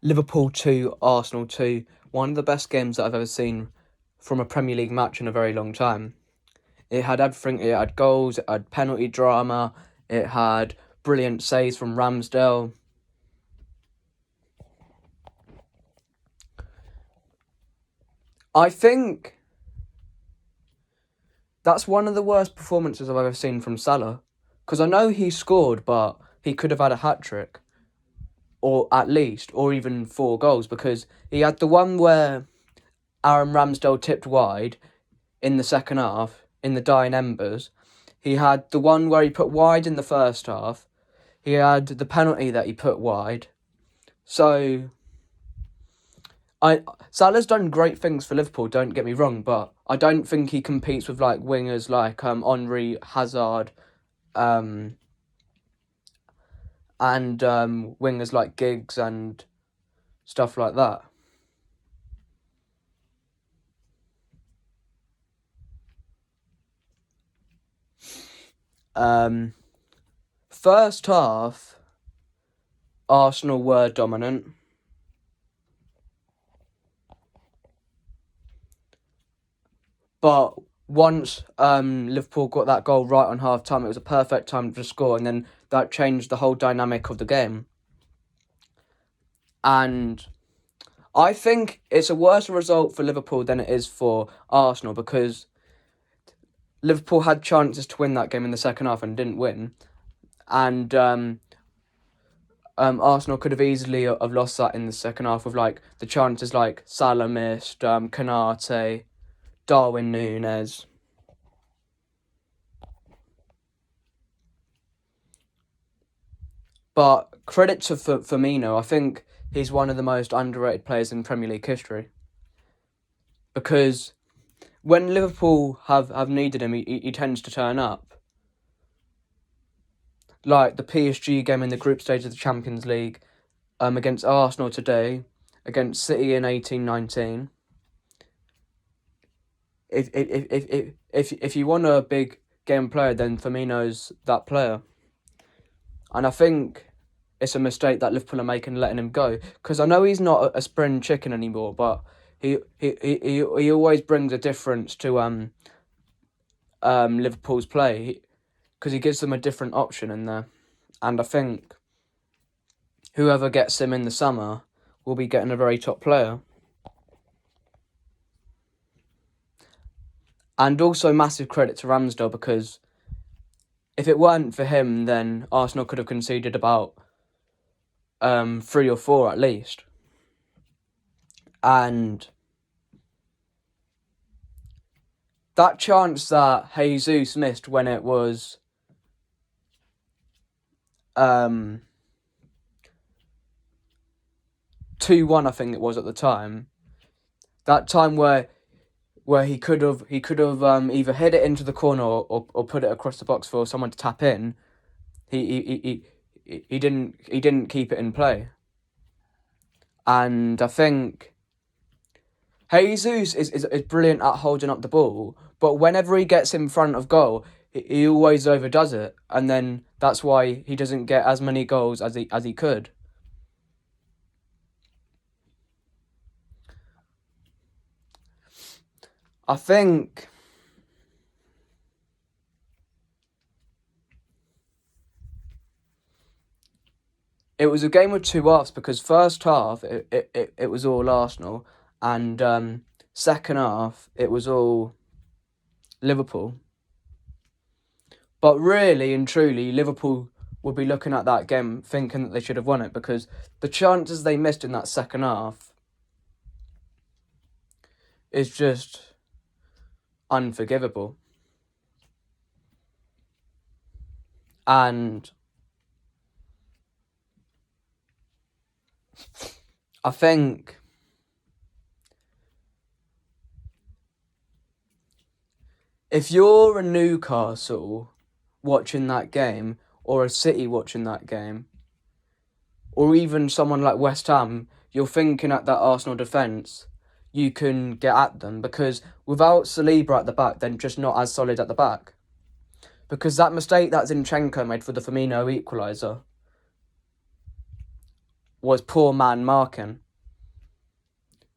Liverpool 2, Arsenal 2. One of the best games that I've ever seen from a Premier League match in a very long time. It had everything. It had goals, it had penalty drama, it had brilliant saves from Ramsdale. I think that's one of the worst performances I've ever seen from Salah. Because I know he scored, but he could have had a hat-trick. Or at least, or even 4 goals. Because he had the one where Aaron Ramsdale tipped wide in the second half, in the dying embers. He had the one where he put wide in the first half. He had the penalty that he put wide. So Salah's done great things for Liverpool, don't get me wrong, but I don't think he competes with like wingers like Henry, Hazard, and wingers like Giggs and stuff like that. First half, Arsenal were dominant. But once Liverpool got that goal right on half-time, it was a perfect time to score, and then that changed the whole dynamic of the game. And I think it's a worse result for Liverpool than it is for Arsenal, because Liverpool had chances to win that game in the second half and didn't win. And Arsenal could have easily have lost that in the second half with like the chances like Salah missed, Kanate, Darwin Núñez. But credit to Firmino, I think he's one of the most underrated players in Premier League history. Because when Liverpool have needed him, he tends to turn up. Like the PSG game in the group stage of the Champions League, against Arsenal today, against City in 18-19. If you want a big game player, then Firmino's that player. And I think it's a mistake that Liverpool are making letting him go. Because I know he's not a spring chicken anymore, but he always brings a difference to Liverpool's play. Because he gives them a different option in there. And I think whoever gets him in the summer will be getting a very top player. And also massive credit to Ramsdale, because if it weren't for him, then Arsenal could have conceded about 3 or 4 at least. And that chance that Jesus missed when it was 2-1, I think it was at the time. That time where he could have either hit it into the corner or put it across the box for someone to tap in. He didn't keep it in play. And I think Jesus is brilliant at holding up the ball, but whenever he gets in front of goal, he always overdoes it, and then that's why he doesn't get as many goals as he could. I think it was a game of 2 halves, because first half it was all Arsenal, and second half it was all Liverpool. But really and truly, Liverpool would be looking at that game thinking that they should have won it, because the chances they missed in that second half is just unforgivable. And I think if you're a Newcastle watching that game, or a City watching that game, or even someone like West Ham, you're thinking at that Arsenal defence, you can get at them, because without Saliba at the back, they're just not as solid at the back. Because that mistake that Zinchenko made for the Firmino equaliser, was poor man marking,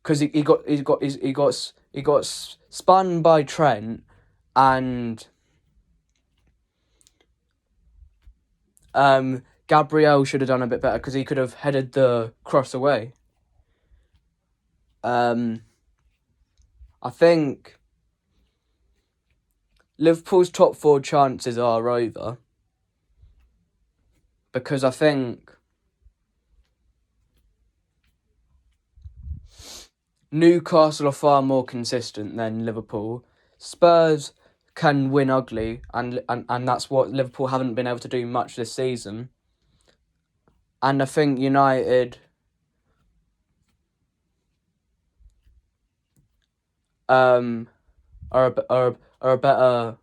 because he got spun by Trent, and Gabriel should have done a bit better because he could have headed the cross away. I think Liverpool's top 4 chances are over, because I think Newcastle are far more consistent than Liverpool. Spurs can win ugly, and that's what Liverpool haven't been able to do much this season. And I think United are a better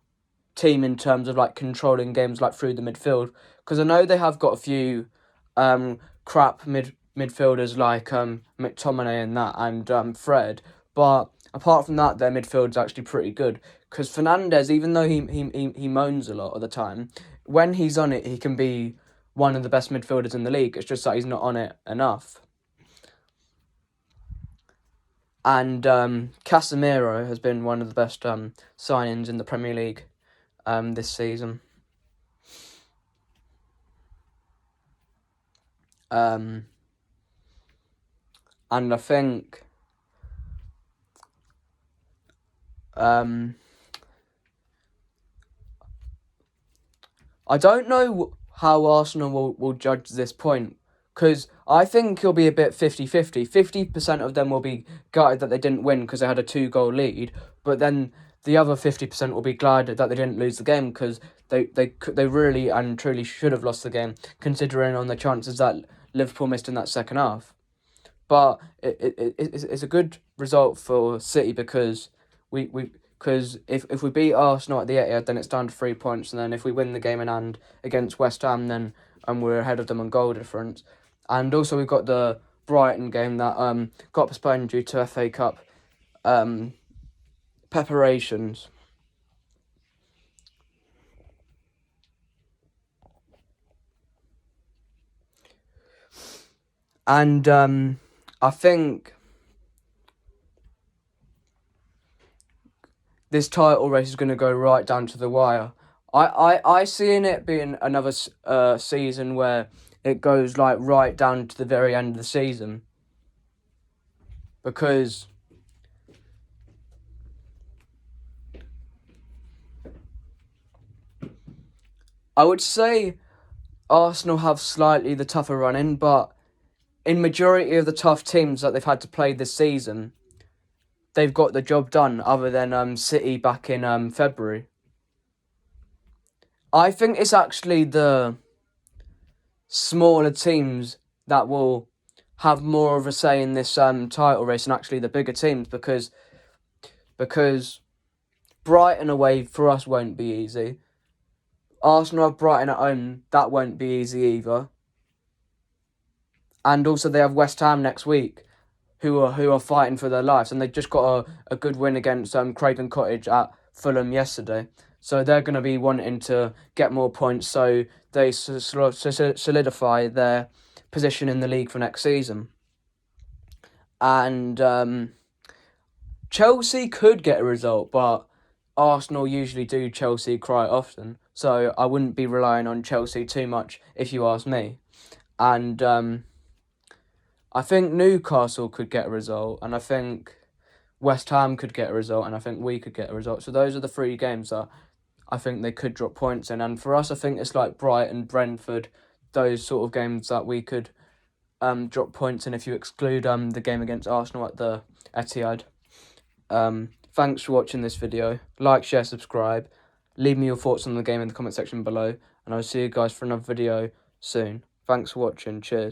team in terms of like controlling games like through the midfield, because I know they have got a few crap midfielders like McTominay and that, and Fred, but apart from that, their midfield's actually pretty good. Because Fernandes, even though he moans a lot of the time, when he's on it, he can be one of the best midfielders in the league. It's just that he's not on it enough. And Casemiro has been one of the best signings in the Premier League this season. And I think I don't know how Arsenal will judge this point, because I think it'll be a bit 50-50. 50% of them will be gutted that they didn't win because they had a 2-goal lead, but then the other 50% will be glad that they didn't lose the game, because they really and truly should have lost the game, considering on the chances that Liverpool missed in that second half. But it's a good result for City, because because if we beat Arsenal at the Etihad, then it's down to 3 points, and then if we win the game in hand against West Ham, then we're ahead of them on goal difference. And also we've got the Brighton game that got postponed due to FA Cup preparations. And I think this title race is going to go right down to the wire. I see in it being another season where it goes like right down to the very end of the season, because I would say Arsenal have slightly the tougher run-in, but in majority of the tough teams that they've had to play this season, they've got the job done, other than City back in February. I think it's actually the smaller teams that will have more of a say in this title race than actually the bigger teams, because Brighton away for us won't be easy. Arsenal have Brighton at home, that won't be easy either. And also they have West Ham next week, who are fighting for their lives, and they just got a good win against Craven Cottage at Fulham yesterday. So they're going to be wanting to get more points, so they solidify their position in the league for next season. And Chelsea could get a result, but Arsenal usually do Chelsea quite often, so I wouldn't be relying on Chelsea too much if you ask me. And I think Newcastle could get a result, and I think West Ham could get a result, and I think we could get a result. So those are the 3 games that I think they could drop points in. And for us, I think it's like Brighton, Brentford, those sort of games that we could drop points in if you exclude the game against Arsenal at the Etihad. Thanks for watching this video. Like, share, subscribe. Leave me your thoughts on the game in the comment section below, and I'll see you guys for another video soon. Thanks for watching. Cheers.